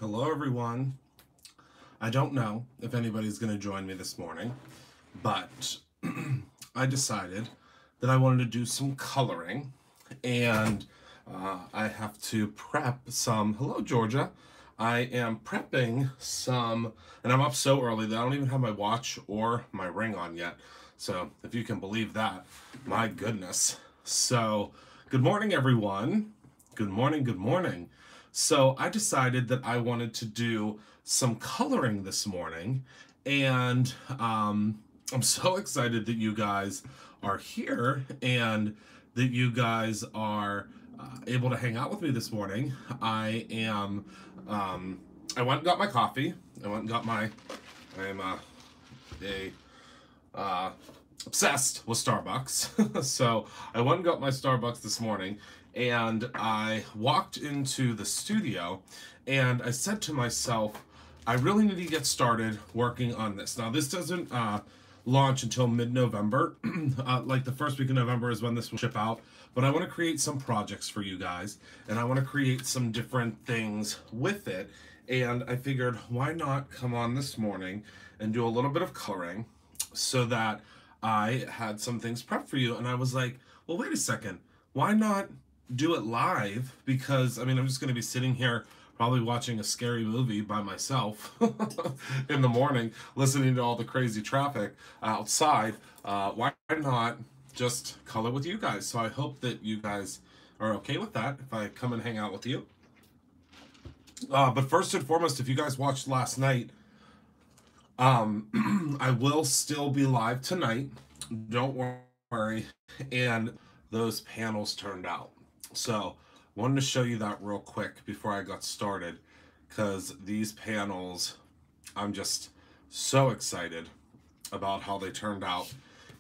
Hello, everyone. I don't know if anybody's going to join me this morning, but I decided that I wanted to do some coloring, and I have to prep some. Hello, Georgia. I am prepping some, and I'm up so early that I don't even have my watch or my ring on yet. So, if you can believe that, my goodness. So, good morning, everyone. Good morning, good morning. So I decided that I wanted to do some coloring this morning, and I'm so excited that you guys are here and that you guys are able to hang out with me this morning. I went and got my coffee. I went and got my. I am a obsessed with Starbucks. So I went and got my Starbucks this morning, and I walked into the studio and I said to myself, I really need to get started working on this. Now, this doesn't launch until mid-November. Like the first week of November is when this will ship out. But I want to create some projects for you guys, and I want to create some different things with it. And I figured, why not come on this morning and do a little bit of coloring so that I had some things prepped for you. And I was like, well, wait a second. Why not do it live? Because, I mean, I'm just going to be sitting here probably watching a scary movie by myself in the morning, listening to all the crazy traffic outside. Why not just color with you guys? So I hope that you guys are okay with that if I come and hang out with you. But first and foremost, if you guys watched last night, I will still be live tonight. Don't worry. And those panels turned out. So, wanted to show you that real quick before I got started, because these panels, I'm just so excited about how they turned out.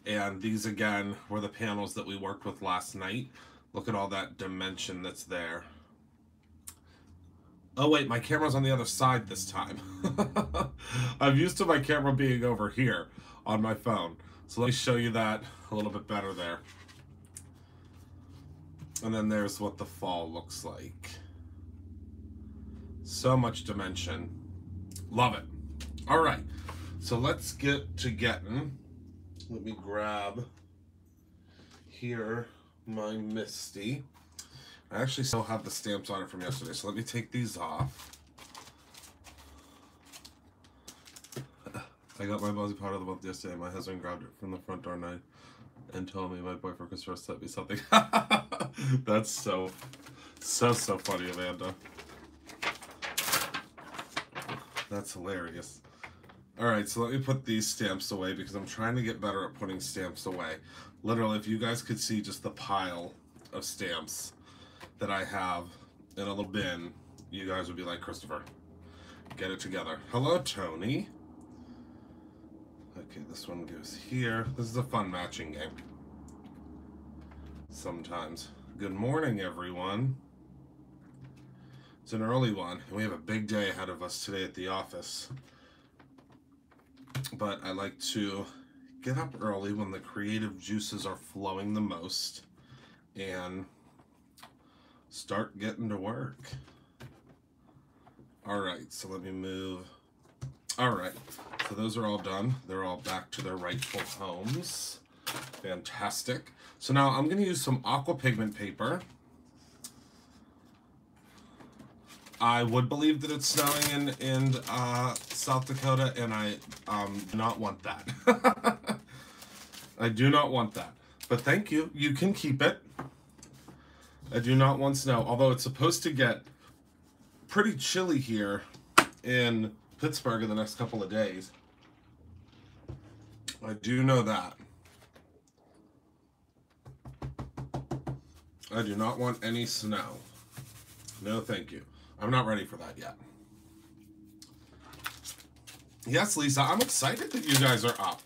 And these, again, were the panels that we worked with last night. Look at all that dimension that's there. Oh wait, my camera's on the other side this time. I'm used to my camera being over here on my phone. So let me show you that a little bit better there. And then there's what the fall looks like. So much dimension. Love it. All right, so let's get to getting. Let me grab here my Misty. I actually still have the stamps on it from yesterday, so let me take these off. I got my Buzzy Powder of the month yesterday. My husband grabbed it from the front door and told me my boyfriend Christopher sent me something. That's so funny, Amanda. That's hilarious. All right, so let me put these stamps away because I'm trying to get better at putting stamps away. Literally, if you guys could see just the pile of stamps that I have in a little bin, you guys would be like, Christopher, get it together. Hello, Tony. Okay, this one goes here. This is a fun matching game. Sometimes. Good morning, everyone. It's an early one, and we have a big day ahead of us today at the office. But I like to get up early when the creative juices are flowing the most and start getting to work. All right, so let me move. All right, so those are all done. They're all back to their rightful homes. Fantastic. So now I'm going to use some aqua pigment paper. I would believe that it's snowing in South Dakota, and I do not want that. I do not want that. But thank you. You can keep it. I do not want snow, although it's supposed to get pretty chilly here in Pittsburgh in the next couple of days. I do know that. I do not want any snow. No, thank you. I'm not ready for that yet. Yes, Lisa, I'm excited that you guys are up.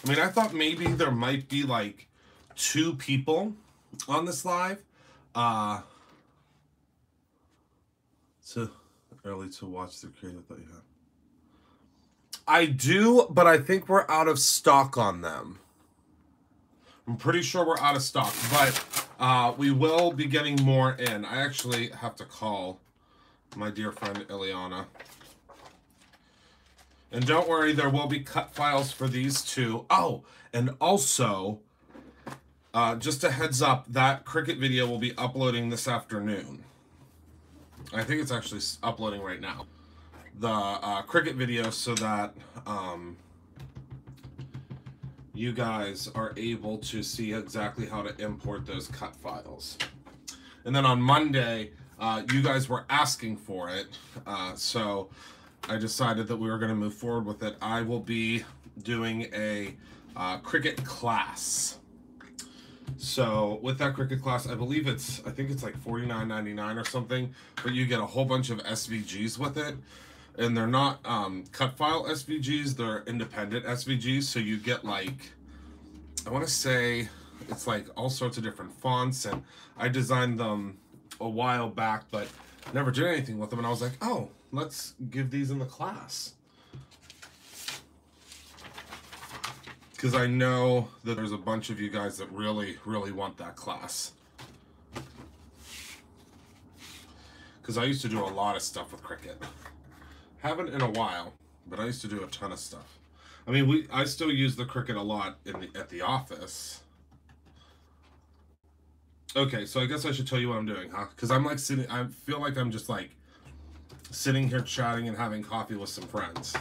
I mean, I thought maybe there might be like 2 people on this live. So early to watch the creative that you have. I do, but I think we're out of stock on them. I'm pretty sure we're out of stock, but we will be getting more in. I actually have to call my dear friend Ileana. And don't worry, there will be cut files for these too. Oh, and also, just a heads up, that Cricut video will be uploading this afternoon. I think it's actually uploading right now. The Cricut video, so that you guys are able to see exactly how to import those cut files. And then on Monday, you guys were asking for it, so I decided that we were going to move forward with it. I will be doing a Cricut class. So with that Cricut class, I think it's like $49.99 or something, but you get a whole bunch of SVGs with it. And they're not cut file SVGs, they're independent SVGs. So you get like, I want to say it's like all sorts of different fonts, and I designed them a while back, but never did anything with them. And I was like, oh, let's give these in the class. Because I know that there's a bunch of you guys that really, really want that class. Because I used to do a lot of stuff with Cricut. Haven't in a while, but I used to do a ton of stuff. I mean, I still use the Cricut a lot at the office. Okay, so I guess I should tell you what I'm doing, huh? Because I'm like sitting, I feel like I'm just like sitting here chatting and having coffee with some friends.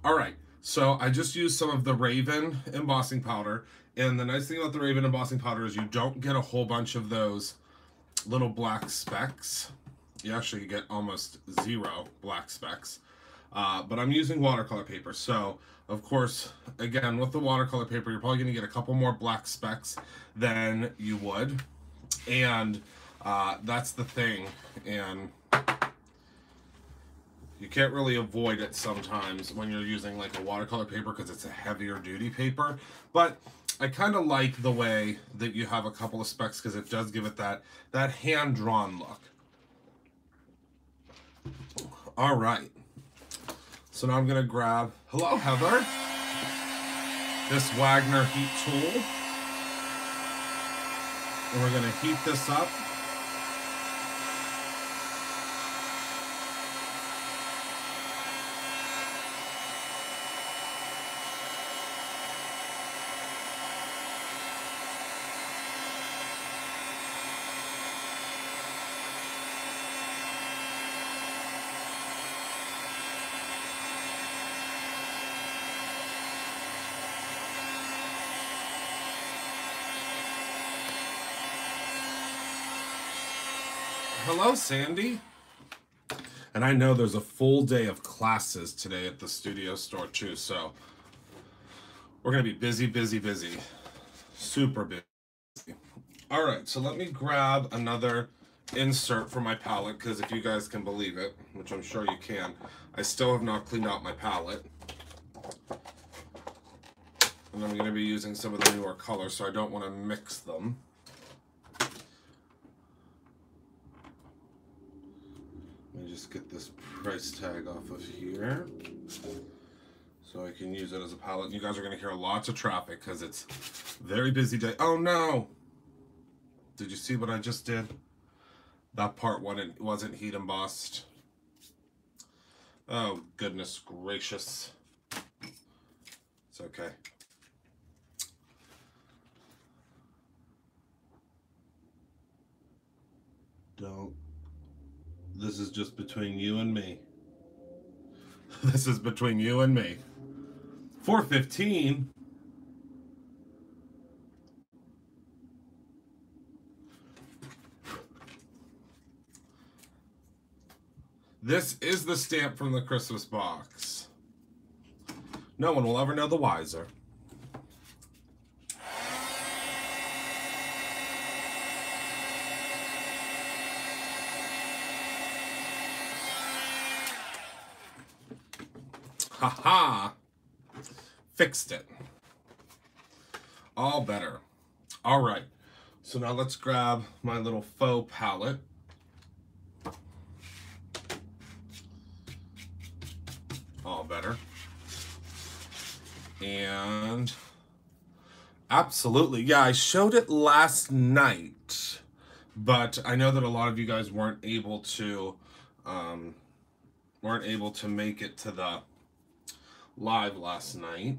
All right, so I just used some of the Raven embossing powder. And the nice thing about the Raven embossing powder is you don't get a whole bunch of those little black specks. You actually get almost 0 black specks. But I'm using watercolor paper. So, of course, again, with the watercolor paper, you're probably going to get a couple more black specks than you would. And that's the thing. And you can't really avoid it sometimes when you're using like a watercolor paper because it's a heavier duty paper. But I kind of like the way that you have a couple of specks because it does give it that hand-drawn look. All right, so now I'm gonna grab, hello Heather, this Wagner heat tool, and we're gonna heat this up. Hello, Sandy. And I know there's a full day of classes today at the studio store too, so we're gonna be busy, busy, busy. Super busy. All right, so let me grab another insert for my palette, because if you guys can believe it, which I'm sure you can, I still have not cleaned out my palette. And I'm gonna be using some of the newer colors, so I don't wanna mix them. Let me just get this price tag off of here so I can use it as a palette. You guys are going to hear lots of traffic because it's a very busy day. Oh no! Did you see what I just did? That part wasn't heat embossed. Oh, goodness gracious. It's okay. Don't. This is just between you and me. This is between you and me. 4:15. This is the stamp from the Christmas box. No one will ever know the wiser. Haha! Fixed it. All better. All right. So now let's grab my little faux palette. All better. And absolutely. Yeah, I showed it last night, but I know that a lot of you guys weren't able to weren't able to make it to the live last night.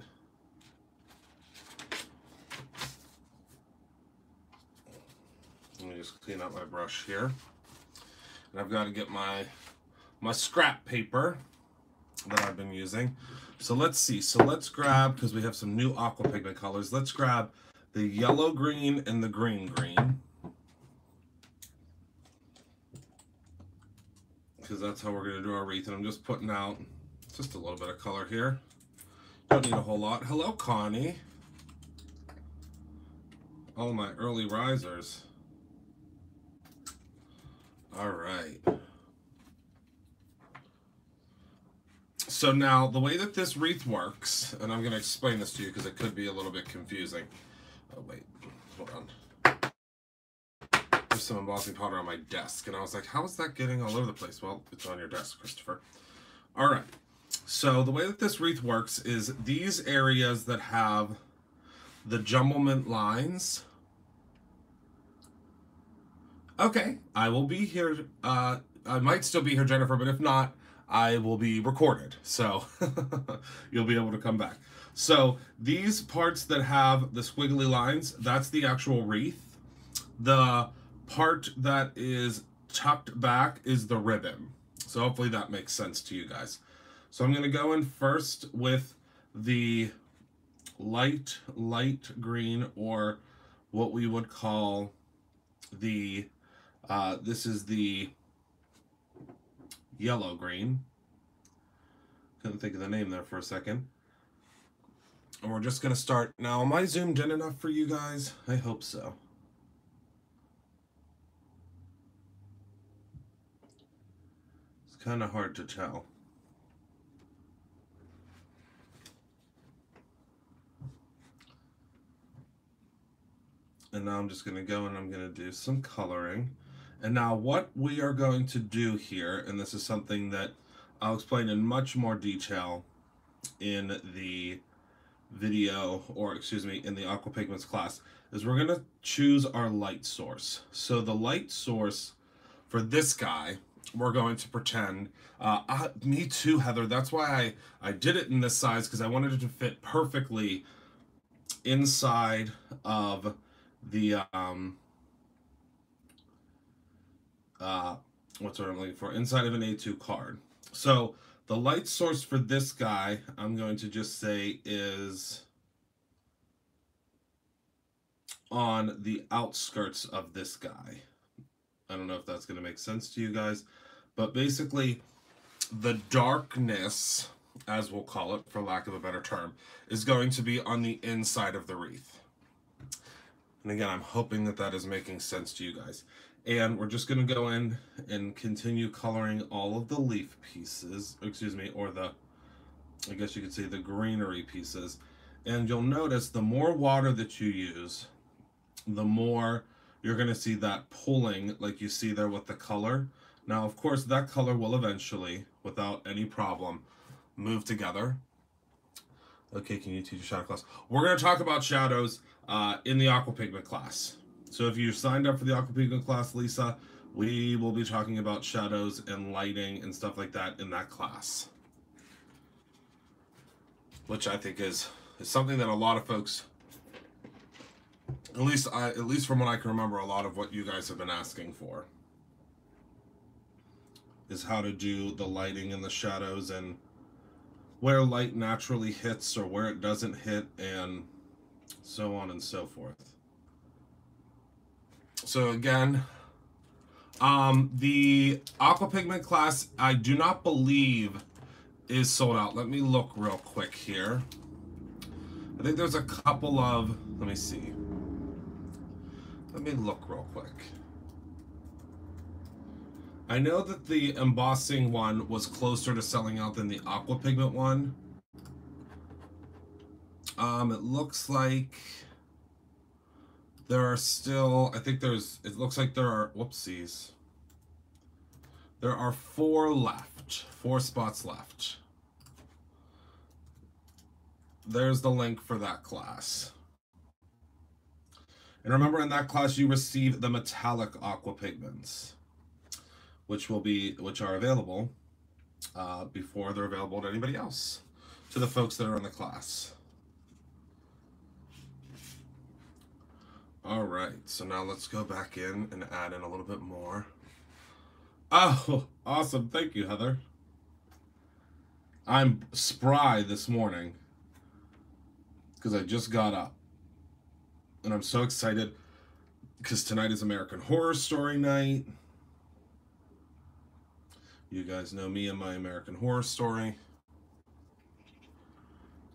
Let me just clean out my brush here. And I've got to get my scrap paper that I've been using. So let's see. So let's grab, because we have some new aqua pigment colors, let's grab the yellow green and the green green. Because that's how we're going to do our wreath. And I'm just putting out just a little bit of color here. Don't need a whole lot. Hello, Connie. All my early risers. All right. So now the way that this wreath works, and I'm going to explain this to you because it could be a little bit confusing. Oh, wait. Hold on. There's some embossing powder on my desk, and I was like, how is that getting all over the place? Well, it's on your desk, Christopher. All right. So the way that this wreath works is these areas that have the jumblement lines. Okay, I will be here. I might still be here, Jennifer, but if not, I will be recorded. So you'll be able to come back. So these parts that have the squiggly lines, that's the actual wreath. The part that is tucked back is the ribbon. So hopefully that makes sense to you guys. So I'm going to go in first with the light green, or what we would call the, this is the yellow green. Couldn't think of the name there for a second. And we're just going to start. Now, am I zoomed in enough for you guys? I hope so. It's kind of hard to tell. And now I'm just going to go and I'm going to do some coloring. And now what we are going to do here, and this is something that I'll explain in much more detail in the video, or excuse me, in the Aqua Pigments class, is we're going to choose our light source. So the light source for this guy, we're going to pretend, me too, Heather, that's why I did it in this size, because I wanted it to fit perfectly inside of the what's what I'm looking for, inside of an A2 card. So the light source for this guy, I'm going to just say, is on the outskirts of this guy. I don't know if that's going to make sense to you guys, but basically the darkness, as we'll call it for lack of a better term, is going to be on the inside of the wreath. And again, I'm hoping that that is making sense to you guys. And we're just going to go in and continue coloring all of the leaf pieces, excuse me, or the, I guess you could say the greenery pieces. And you'll notice the more water that you use, the more you're going to see that pulling, like you see there with the color. Now, of course, that color will eventually, without any problem, move together. Okay, can you teach a shadow class? We're going to talk about shadows in the Aqua Pigment class. So if you signed up for the Aqua Pigment class, Lisa, we will be talking about shadows and lighting and stuff like that in that class. Which I think is something that a lot of folks, at least from what I can remember, a lot of what you guys have been asking for is how to do the lighting and the shadows and where light naturally hits or where it doesn't hit, and so on and so forth. So again, the Aqua Pigment class, I do not believe is sold out. Let me look real quick here. I think there's a couple of, let me see. Let me look real quick. I know that the embossing one was closer to selling out than the Aqua Pigment one. It looks like there are still, I think there's, it looks like there are, whoopsies. There are 4 left, 4 spots left. There's the link for that class. And remember, in that class, you receive the metallic aqua pigments, which are available before they're available to anybody else, to the folks that are in the class. All right, so now let's go back in and add in a little bit more. Oh, awesome. Thank you, Heather. I'm spry this morning because I just got up. And I'm so excited because tonight is American Horror Story night. You guys know me and my American Horror Story.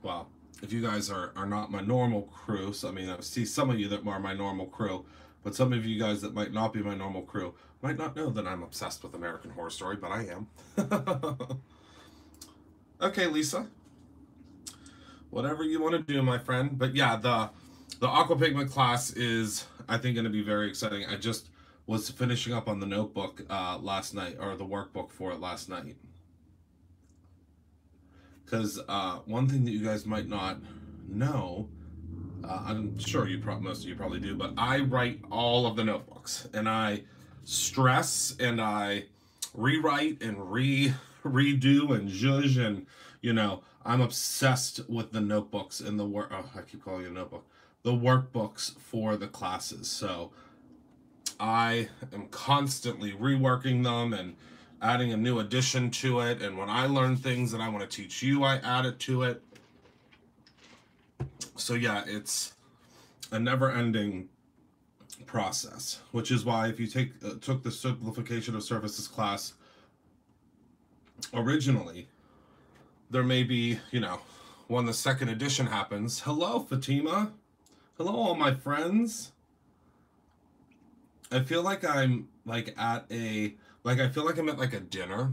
Well, if you guys are not my normal crew, so I mean, I see some of you that are my normal crew, but some of you guys that might not be my normal crew might not know that I'm obsessed with American Horror Story, but I am. Okay, Lisa. Whatever you want to do, my friend. But yeah, the Aqua Pigment class is, I think, going to be very exciting. I just was finishing up on the notebook last night, or the workbook for it last night. Because one thing that you guys might not know, I'm sure most of you probably do, but I write all of the notebooks, and I stress and I rewrite and redo and zhuzh, and you know, I'm obsessed with the notebooks and the work. Oh, I keep calling it a notebook. The workbooks for the classes. So I am constantly reworking them and adding a new addition to it. And when I learn things that I want to teach you, I add it to it. So yeah, it's a never-ending process, which is why if you took the simplification of surfaces class originally, there may be, you know, when the second edition happens. Hello, Fatima. Hello, all my friends. I feel like I'm like I feel like I'm at like a dinner,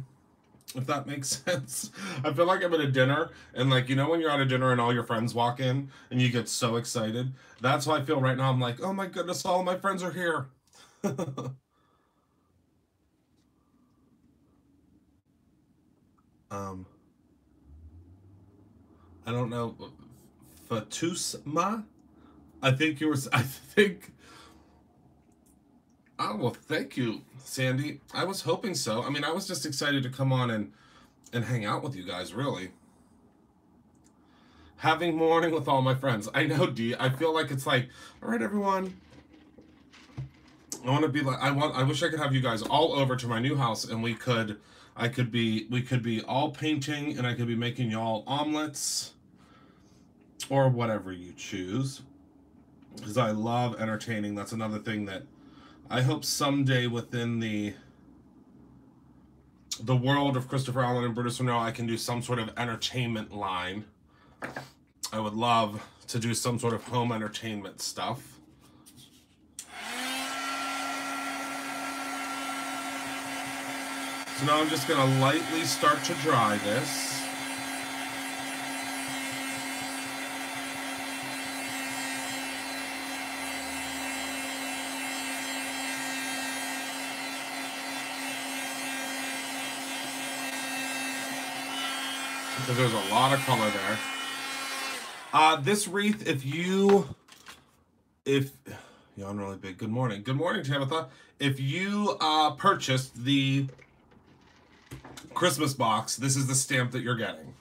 if that makes sense. I feel like I'm at a dinner, and like, you know, when you're at a dinner and all your friends walk in and you get so excited. That's how I feel right now. I'm like, oh my goodness, all my friends are here. I don't know, Fatusma. I think. Oh, well, thank you, Sandy. I was hoping so. I mean, I was just excited to come on and hang out with you guys, really. Having morning with all my friends. I know, Dee. I feel like it's like, all right, everyone. I want to be like, I wish I could have you guys all over to my new house, and we could be all painting, and I could be making y'all omelets or whatever you choose. Because I love entertaining. That's another thing that I hope someday within the world of Christopher Allen and Brutus Renault, I can do some sort of entertainment line. I would love to do some sort of home entertainment stuff. So now I'm just going to lightly start to dry this. Because there's a lot of color there. This wreath, if yawn really big. Good morning, Tabitha. If you purchased the Christmas box, this is the stamp that you're getting.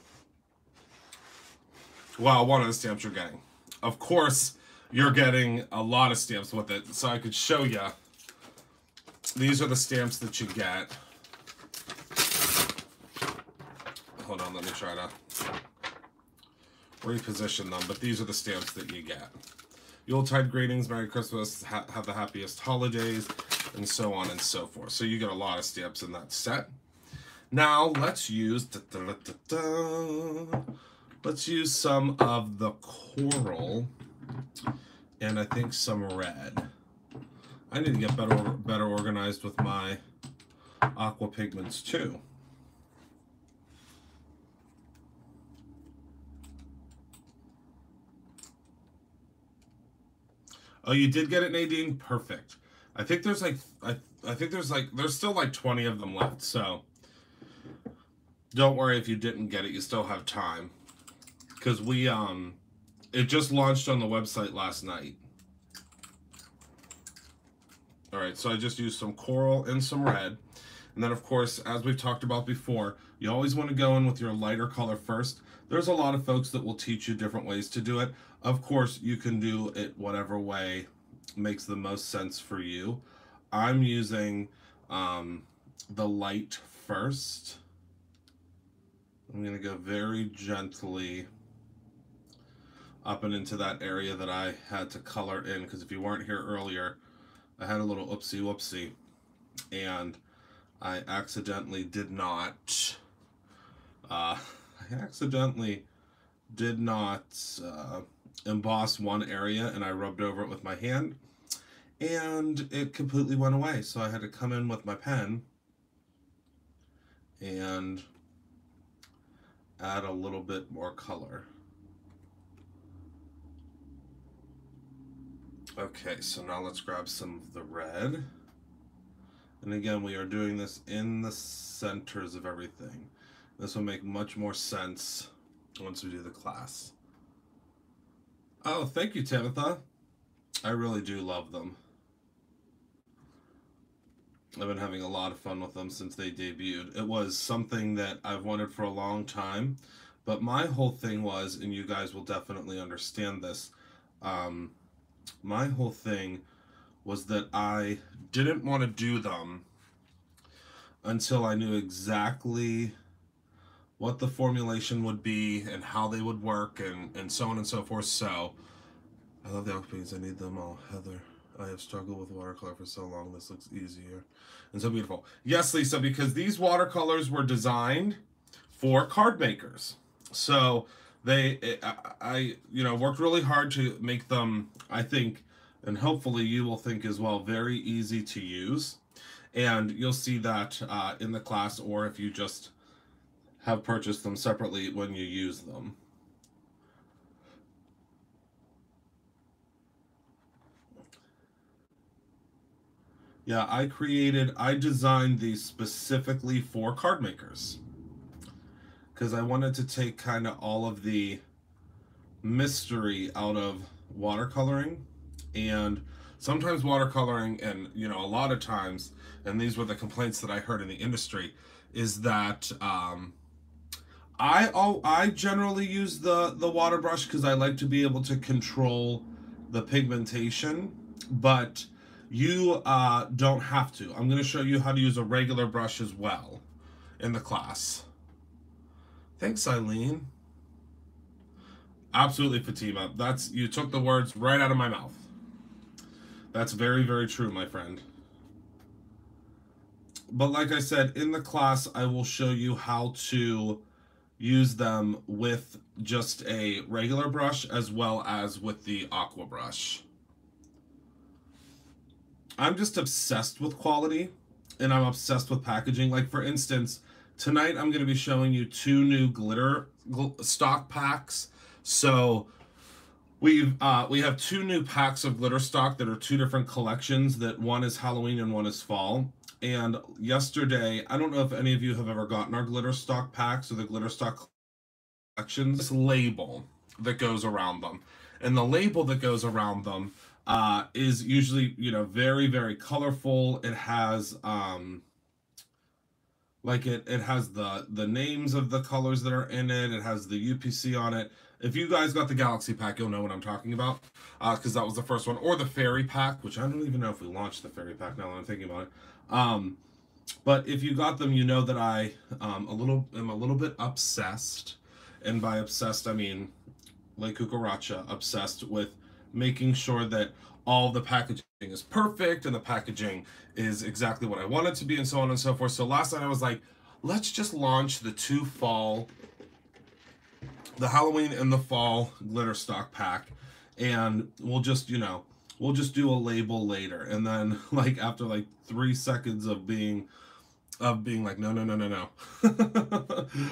Well, one of the stamps you're getting. Of course, you're getting a lot of stamps with it, so I could show you. These are the stamps that you get. Hold on, let me try to reposition them, but these are the stamps that you get. Yuletide greetings, Merry Christmas, have the happiest holidays, and so on and so forth. So you get a lot of stamps in that set. Now let's use let's use some of the coral, and I think some red. I need to get better organized with my aqua pigments too. Oh, you did get it, Nadine? Perfect. I think there's like there's still like 20 of them left, so don't worry if you didn't get it, you still have time. Because we it just launched on the website last night. Alright, so I just used some coral and some red. And then, of course, as we've talked about before, you always want to go in with your lighter color first. There's a lot of folks that will teach you different ways to do it. Of course, you can do it whatever way makes the most sense for you. I'm using the light first. I'm going to go very gently up and into that area that I had to color in, because if you weren't here earlier, I had a little oopsie whoopsie, and I accidentally did not emboss one area, and I rubbed over it with my hand, and it completely went away. So I had to come in with my pen and add a little bit more color. Okay, so now let's grab some of the red. And again, we are doing this in the centers of everything. This will make much more sense once we do the class. Oh, thank you, Tabitha. I really do love them. I've been having a lot of fun with them since they debuted. It was something that I've wanted for a long time, but my whole thing was, and you guys will definitely understand this, my whole thing was that I didn't want to do them until I knew exactly what the formulation would be and how they would work, and so on and so forth. So I love the Alpanes. I need them all. Heather, I have struggled with watercolor for so long. This looks easier and so beautiful. Yes, Lisa, because these watercolors were designed for card makers. So I worked really hard to make them, I think, and hopefully you will think as well, very easy to use. And you'll see that in the class, or if you just have purchased them separately when you use them. Yeah, I designed these specifically for card makers, because I wanted to take kind of all of the mystery out of watercoloring. And sometimes watercoloring, and a lot of times, and these were the complaints that I heard in the industry, is that I generally use the water brush because I like to be able to control the pigmentation, but you don't have to. I'm going to show you how to use a regular brush as well in the class. Thanks, Eileen. Absolutely, Fatima. You took the words right out of my mouth. That's very, very true, my friend. But like I said, in the class, I will show you how to use them with just a regular brush as well as with the aqua brush. I'm just obsessed with quality, and I'm obsessed with packaging. Like, for instance, tonight I'm going to be showing you 2 new glitter stock packs. So we have 2 new packs of glitter stock that are 2 different collections. That one is Halloween and one is fall. And yesterday, I don't know if any of you have ever gotten our glitter stock packs or the glitter stock collections. This label that goes around them, and the label that goes around them is usually very, very colorful. It has it has the names of the colors that are in it. It has the UPC on it. If you guys got the Galaxy pack, you'll know what I'm talking about, because that was the first one. Or the Fairy pack, which I don't even know if we launched the Fairy pack now that I'm thinking about it. But if you got them, you know that I am a little bit obsessed, and by obsessed I mean like cucaracha, obsessed with making sure that all the packaging is perfect and the packaging is exactly what I want it to be, and so on and so forth. So last night I was like, let's just launch the 2 fall, the Halloween and the fall glitter stock pack, and we'll just do a label later. And then after 3 seconds of being like, no.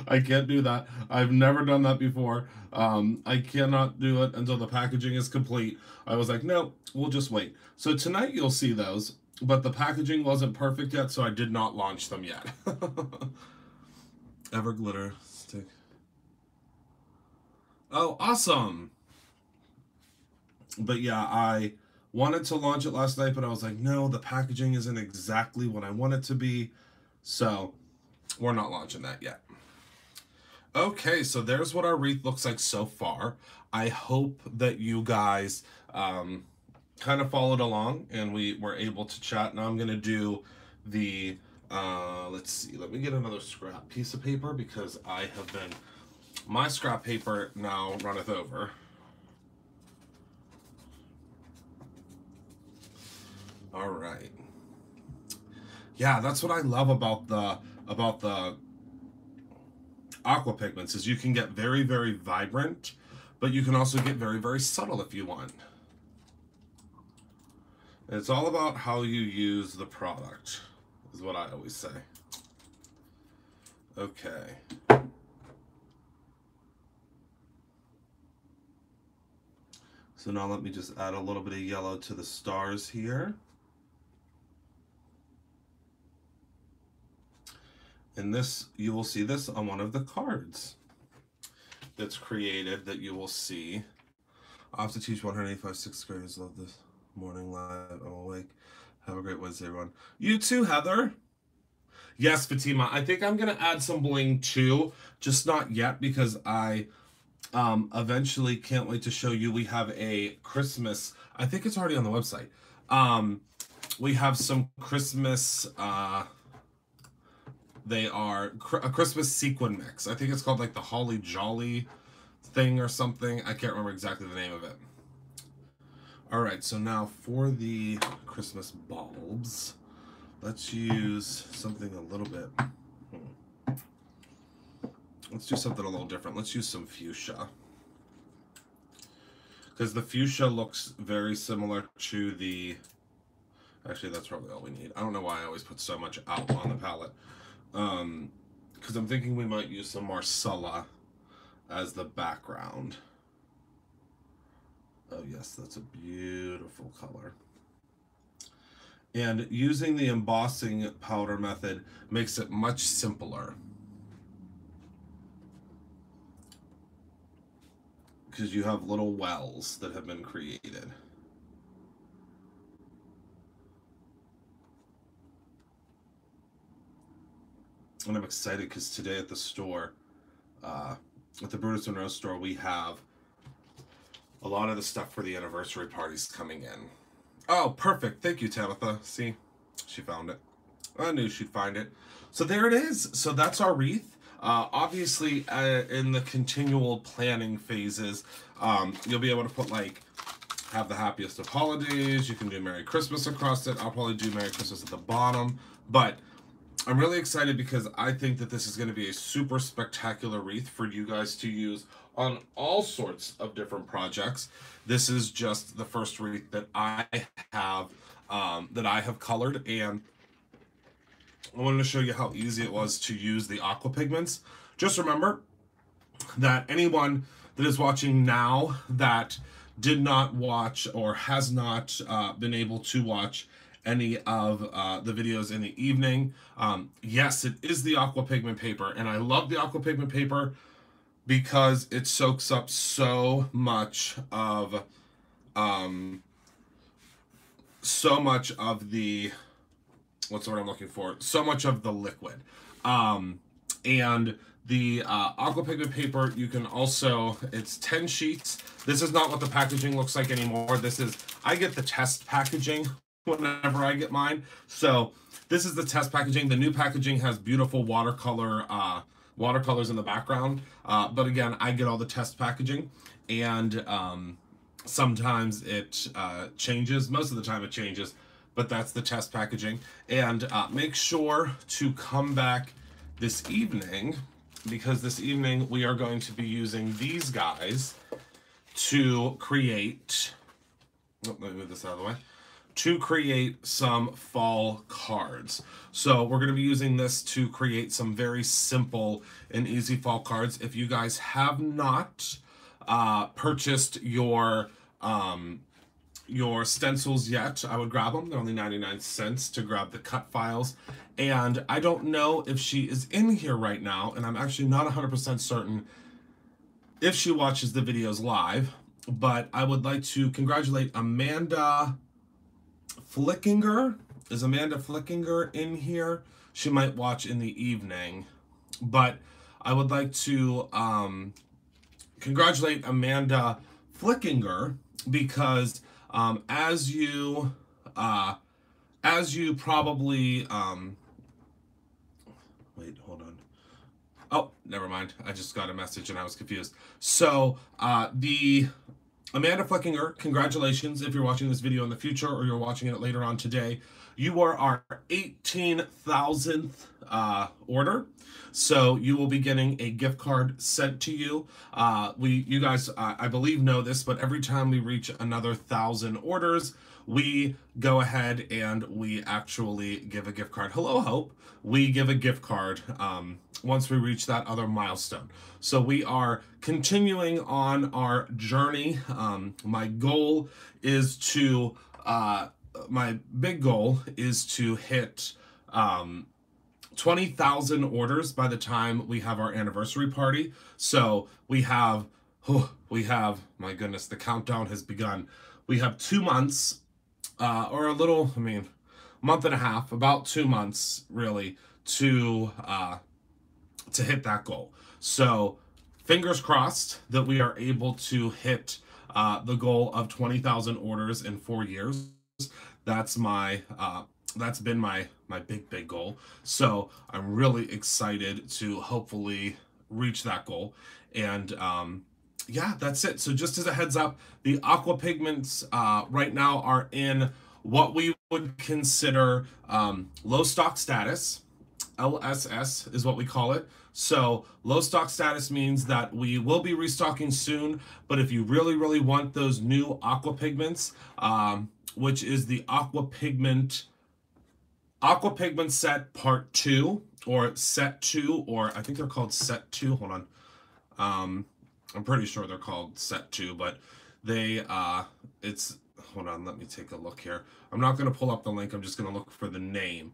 I can't do that. I've never done that before. I cannot do it until the packaging is complete. I was like, no, we'll just wait. So tonight you'll see those, but the packaging wasn't perfect yet, so I did not launch them yet. Ever glitter stick. Oh, awesome. But yeah, I wanted to launch it last night, but I was like, no, the packaging isn't exactly what I want it to be. So we're not launching that yet. Okay, so there's what our wreath looks like so far. I hope that you guys kind of followed along and we were able to chat. Now I'm going to do the, let's see, let me get another scrap piece of paper because I have been, my scrap paper now runneth over. All right. Yeah, that's what I love about the aqua pigments is you can get very, very vibrant, but you can also get very, very subtle if you want. It's all about how you use the product, is what I always say. Okay. So now let me just add a little bit of yellow to the stars here. And this, you will see this on one of the cards that's created that you will see. I have to teach 185 sixth graders. Love this morning live. I'm awake. Have a great Wednesday, everyone. You too, Heather. Yes, Fatima. I think I'm going to add some bling too, just not yet because I eventually can't wait to show you. We have a Christmas, I think it's already on the website. We have some Christmas, they are a Christmas sequin mix. I think it's called like the Holly Jolly thing or something. I can't remember exactly the name of it. All right, so now for the Christmas bulbs, let's use something a little bit. Let's do something a little different. Let's use some fuchsia. Because the fuchsia looks very similar to the... Actually, that's probably all we need. I don't know why I always put so much out on the palette. Because I'm thinking we might use some Marcella as the background. Oh yes, that's a beautiful color. And using the embossing powder method makes it much simpler. Because you have little wells that have been created. And I'm excited because today at the store, at the Brutus Monroe store, we have a lot of the stuff for the anniversary parties coming in. Oh, perfect. Thank you, Tabitha. See, she found it. I knew she'd find it. So there it is. So that's our wreath. Obviously, in the continual planning phases, you'll be able to put like, have the happiest of holidays. You can do Merry Christmas across it. I'll probably do Merry Christmas at the bottom. But I'm really excited because I think that this is going to be a super spectacular wreath for you guys to use on all sorts of different projects. This is just the first wreath that I have colored, and I wanted to show you how easy it was to use the aqua pigments. Just remember that anyone that is watching now that did not watch or has not been able to watch any of the videos in the evening, yes, it is the aqua pigment paper, and I love the aqua pigment paper because it soaks up so much of the, what's the word I'm looking for? So much of the liquid. And the aqua pigment paper, you can also, it's 10 sheets. This is not what the packaging looks like anymore. This is, I get the test packaging whenever I get mine. So this is the test packaging. The new packaging has beautiful watercolors in the background. But again, I get all the test packaging, and sometimes it changes. Most of the time it changes, but that's the test packaging. And make sure to come back this evening, because this evening we are going to be using these guys to create, let me move this out of the way, to create some fall cards. So we're going to be using this to create some very simple and easy fall cards. If you guys have not purchased your stencils yet, I would grab them. They're only 99 cents to grab the cut files. And I don't know if she is in here right now, and I'm actually not 100% certain if she watches the videos live, but I would like to congratulate Amanda Flickinger. Is Amanda Flickinger in here? she might watch in the evening. But I would like to congratulate Amanda Flickinger because as you probably wait, hold on. Oh, never mind. I just got a message and I was confused. So, the Amanda Flickinger, congratulations if you're watching this video in the future or you're watching it later on today. You are our 18,000th order. So you will be getting a gift card sent to you. You guys, I believe, know this, but every time we reach another 1,000 orders, we go ahead and we actually give a gift card. Hello, Hope. We give a gift card once we reach that other milestone. So we are continuing on our journey. My goal is to, my big goal is to hit 20,000 orders by the time we have our anniversary party. So we have, my goodness, the countdown has begun. We have 2 months, or a little, month and a half, about 2 months really, to hit that goal. So fingers crossed that we are able to hit the goal of 20,000 orders in 4 years. That's been my big goal. So I'm really excited to hopefully reach that goal. And yeah, that's it. So just as a heads up, the aqua pigments right now are in what we would consider low stock status. LSS is what we call it. So low stock status means that we will be restocking soon, but if you really want those new aqua pigments, which is the aqua pigment set part 2 or set 2, or I think they're called set 2. Hold on. I'm pretty sure they're called set 2, but they hold on, let me take a look here. I'm not going to pull up the link. I'm just going to look for the name.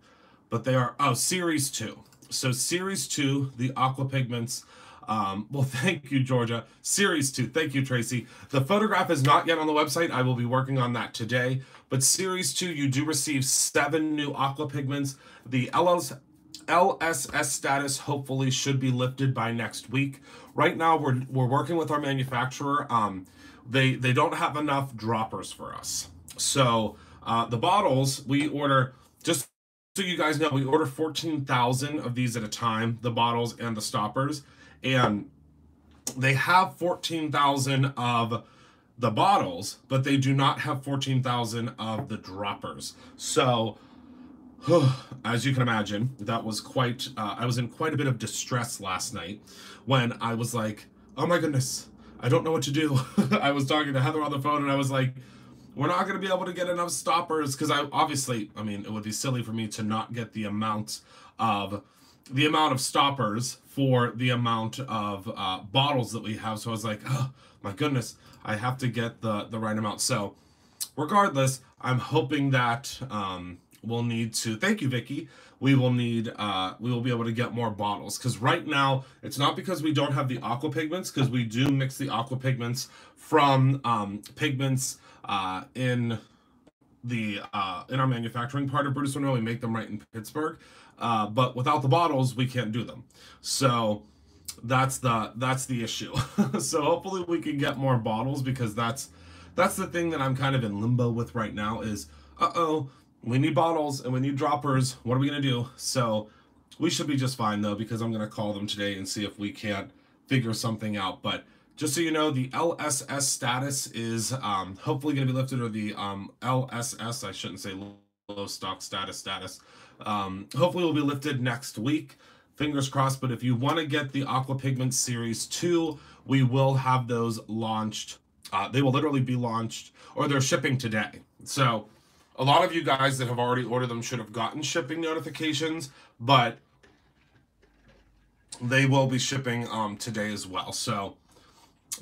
But they are series 2. So series 2, the aqua pigments. Well, thank you, Georgia. Series 2. Thank you, Tracy. The photograph is not yet on the website. I will be working on that today. But Series 2, you do receive 7 new aqua pigments. The LSS status hopefully should be lifted by next week. Right now, we're working with our manufacturer. They don't have enough droppers for us. So the bottles, we order, just so you guys know, we order 14,000 of these at a time, the bottles and the stoppers. And they have 14,000 of the bottles, but they do not have 14,000 of the droppers. So, as you can imagine, that was quite, I was in quite a bit of distress last night when I was like, oh my goodness, I don't know what to do. I was talking to Heather on the phone and I was like, we're not going to be able to get enough stoppers, because it would be silly for me to not get the amount of stoppers for the amount of bottles that we have. So I was like, oh my goodness, I have to get the right amount. So regardless, I'm hoping that we'll need to, thank you, Vicky, we will be able to get more bottles, because right now it's not because we don't have the aqua pigments, because we do mix the aqua pigments from pigments in our manufacturing part of Brutus Monroe. We make them right in Pittsburgh, but without the bottles we can't do them. So that's the issue. So hopefully we can get more bottles, because that's the thing that I'm kind of in limbo with right now is, we need bottles and we need droppers. What are we gonna do? So we should be just fine though, because I'm gonna call them today and see if we can't figure something out. But just so you know, the LSS status is hopefully going to be lifted, or the LSS, I shouldn't say low stock status, hopefully will be lifted next week. Fingers crossed. But if you want to get the aqua pigment series 2, we will have those launched. They will literally be launched, or they're shipping today. So a lot of you guys that have already ordered them should have gotten shipping notifications, but they will be shipping today as well. So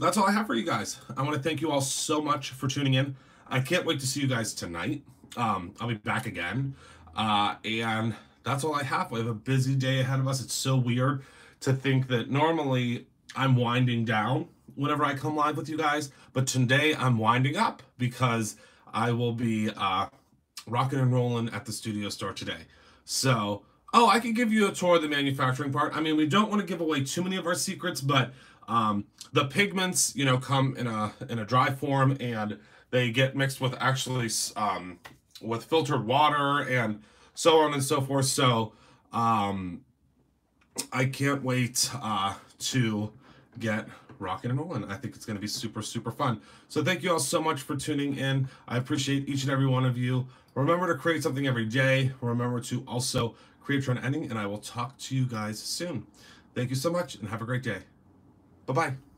that's all I have for you guys. I want to thank you all so much for tuning in. I can't wait to see you guys tonight. I'll be back again. And that's all I have. We have a busy day ahead of us. It's so weird to think that normally I'm winding down whenever I come live with you guys, but today I'm winding up, because I will be rocking and rolling at the studio store today. So Oh, I could give you a tour of the manufacturing part. I mean, we don't want to give away too many of our secrets, but the pigments, you know, come in a dry form, and they get mixed with actually with filtered water and so on and so forth. So um, I can't wait to get rocking and rolling. I think it's going to be super, super fun. So thank you all so much for tuning in. I appreciate each and every one of you. Remember to create something every day. Remember to also create your own ending, and I will talk to you guys soon. Thank you so much, and have a great day. Bye-bye.